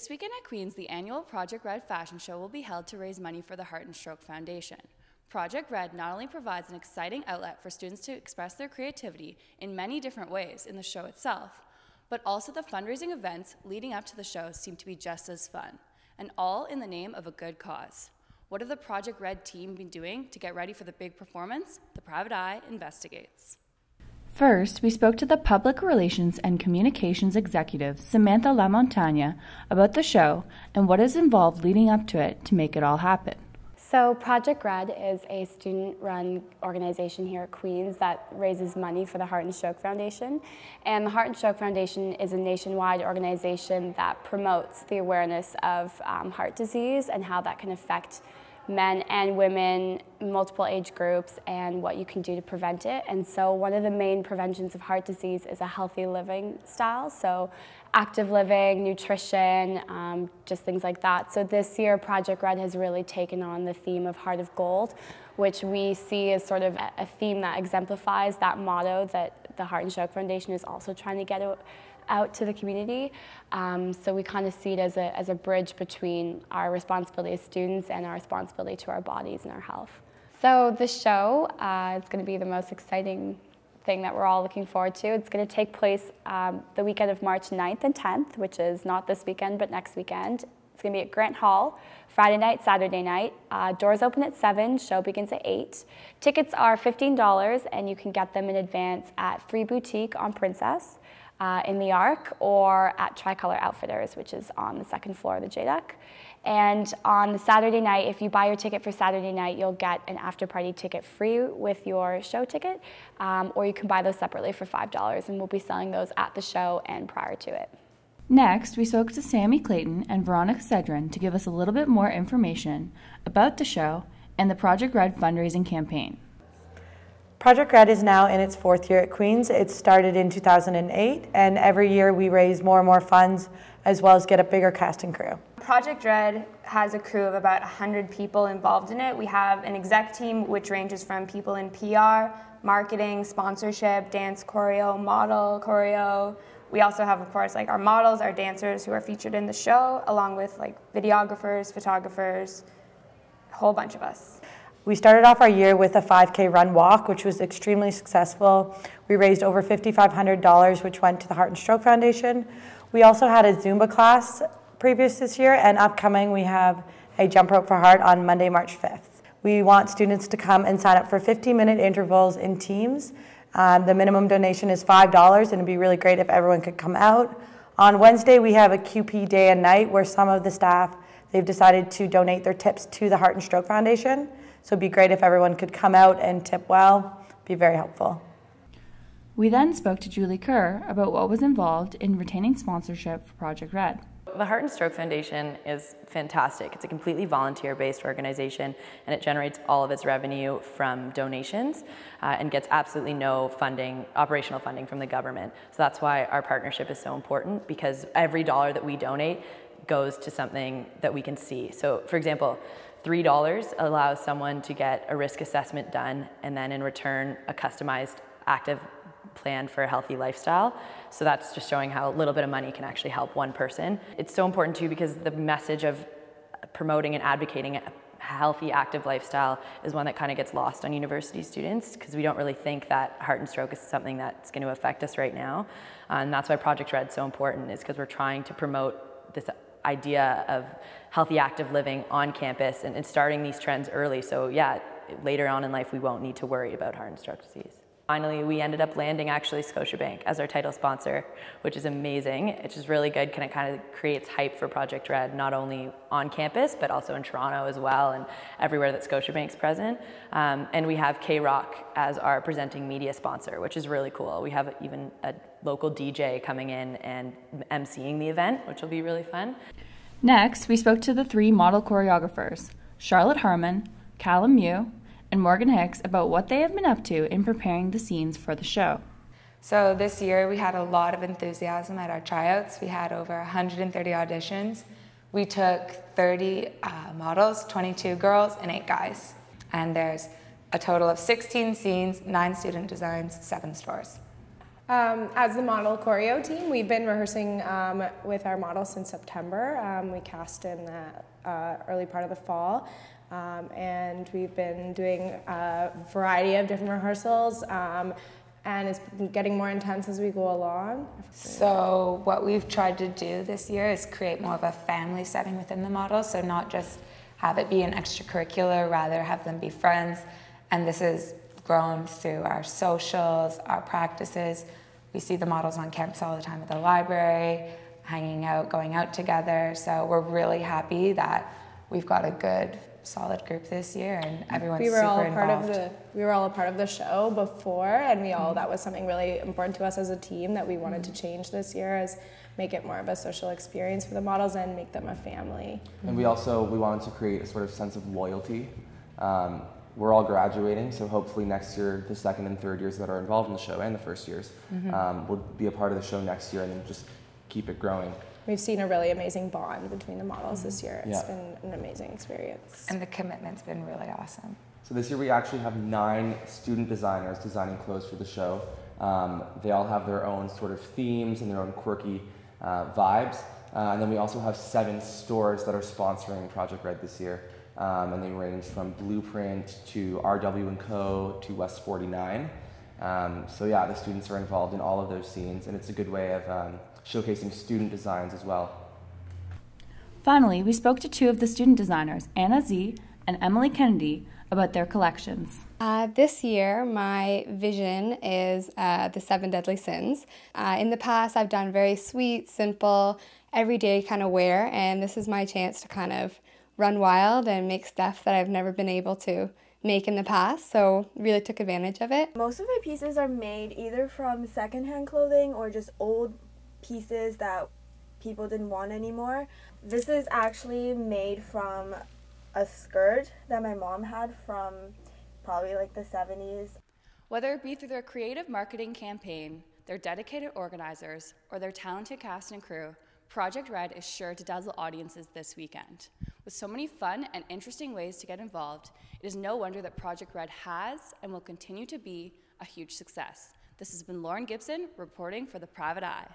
This weekend at Queen's, the annual Project Red fashion show will be held to raise money for the Heart and Stroke Foundation. Project Red not only provides an exciting outlet for students to express their creativity in many different ways in the show itself, but also the fundraising events leading up to the show seem to be just as fun, and all in the name of a good cause. What have the Project Red team been doing to get ready for the big performance? The Private Eye investigates. First, we spoke to the Public Relations and Communications Executive, Samantha LaMontagne, about the show and what is involved leading up to it to make it all happen. So Project Red is a student-run organization here at Queen's that raises money for the Heart and Stroke Foundation. And the Heart and Stroke Foundation is a nationwide organization that promotes the awareness of heart disease and how that can affect men and women, multiple age groups, and what you can do to prevent it. And so one of the main preventions of heart disease is a healthy living style, so active living, nutrition, just things like that. So this year, Project Red has really taken on the theme of Heart of Gold, which we see as sort of a theme that exemplifies that motto that the Heart and Stroke Foundation is also trying to get out to the community. So we kind of see it as a bridge between our responsibility as students and our responsibility to our bodies and our health. So the show is going to be the most exciting thing that we're all looking forward to. It's going to take place the weekend of March 9th and 10th, which is not this weekend, but next weekend. It's going to be at Grant Hall, Friday night, Saturday night. Doors open at 7, show begins at 8. Tickets are $15, and you can get them in advance at Free Boutique on Princess, in the Arc, or at Tricolor Outfitters, which is on the second floor of the JDEC. And on the Saturday night, if you buy your ticket for Saturday night, you'll get an after-party ticket free with your show ticket, or you can buy those separately for $5, and we'll be selling those at the show and prior to it. Next, we spoke to Sammy Clayton and Veronica Cedrin to give us a little bit more information about the show and the Project Red fundraising campaign. Project Red is now in its 4th year at Queen's. It started in 2008, and every year we raise more and more funds, as well as get a bigger cast and crew. Project Red has a crew of about 100 people involved in it. We have an exec team which ranges from people in PR, marketing, sponsorship, dance choreo, model choreo. We also have, of course, like our models, our dancers who are featured in the show, along with like videographers, photographers, a whole bunch of us. We started off our year with a 5K run walk, which was extremely successful. We raised over $5,500, which went to the Heart and Stroke Foundation. We also had a Zumba class previous this year, and upcoming we have a Jump Rope for Heart on Monday, March 5th. We want students to come and sign up for 15-minute intervals in teams. The minimum donation is $5, and it'd be really great if everyone could come out. On Wednesday, we have a QP day and night where some of the staff, they've decided to donate their tips to the Heart and Stroke Foundation. So it'd be great if everyone could come out and tip well. It'd be very helpful. We then spoke to Julie Kerr about what was involved in retaining sponsorship for Project Red. The Heart and Stroke Foundation is fantastic. It's a completely volunteer-based organization, and it generates all of its revenue from donations and gets absolutely no funding, operational funding from the government. So that's why our partnership is so important, because every dollar that we donate goes to something that we can see. So, for example, $3 allows someone to get a risk assessment done, and then in return, a customized active plan for a healthy lifestyle. So that's just showing how a little bit of money can actually help one person. It's so important too, because the message of promoting and advocating a healthy, active lifestyle is one that kind of gets lost on university students, because we don't really think that heart and stroke is something that's going to affect us right now. And that's why Project Red is so important, is because we're trying to promote this idea of healthy, active living on campus and starting these trends early. So yeah, later on in life, we won't need to worry about heart and stroke disease. Finally, we ended up landing actually Scotiabank as our title sponsor, which is amazing. It's just really good, and it kind of creates hype for Project Red, not only on campus, but also in Toronto as well, and everywhere that Scotiabank's present. And we have K-Rock as our presenting media sponsor, which is really cool. We have even a local DJ coming in and emceeing the event, which will be really fun. Next, we spoke to the 3 model choreographers, Charlotte Harmon, Callum Mew, and Morgan Hicks, about what they have been up to in preparing the scenes for the show. So this year we had a lot of enthusiasm at our tryouts. We had over 130 auditions. We took 30 models, 22 girls and 8 guys. And there's a total of 16 scenes, 9 student designs, 7 stores. As the model choreo team, we've been rehearsing with our model since September. We cast in the early part of the fall, and we've been doing a variety of different rehearsals, and it's getting more intense as we go along. So what we've tried to do this year is create more of a family setting within the model, so not just have it be an extracurricular, rather have them be friends, and this has grown through our socials, our practices. We see the models on campus all the time at the library, hanging out, going out together. So we're really happy that we've got a good, solid group this year, and everyone's super involved. We were all a part of the show before, and that was something really important to us as a team that we wanted to change this year, is make it more of a social experience for the models and make them a family. And we wanted to create a sort of sense of loyalty. We're all graduating, so hopefully next year, the second and third years that are involved in the show, and the first years, will be a part of the show next year, and then just keep it growing. We've seen a really amazing bond between the models this year. It's been an amazing experience. And the commitment's been really awesome. So this year we actually have 9 student designers designing clothes for the show. They all have their own sort of themes and their own quirky vibes. And then we also have 7 stores that are sponsoring Project Red this year. And they range from Blueprint to RW & Co. to West 49. So yeah, the students are involved in all of those scenes, and it's a good way of showcasing student designs as well. Finally, we spoke to 2 of the student designers, Anna Z and Emily Kennedy, about their collections. This year, my vision is the 7 Deadly Sins. In the past, I've done very sweet, simple, everyday kind of wear, and this is my chance to kind of run wild and make stuff that I've never been able to make in the past, so really took advantage of it. Most of my pieces are made either from secondhand clothing or just old pieces that people didn't want anymore. This is actually made from a skirt that my mom had from probably like the 70s. Whether it be through their creative marketing campaign, their dedicated organizers, or their talented cast and crew, Project Red is sure to dazzle audiences this weekend. With so many fun and interesting ways to get involved, it is no wonder that Project Red has and will continue to be a huge success. This has been Lauren Gibson reporting for The Private Eye.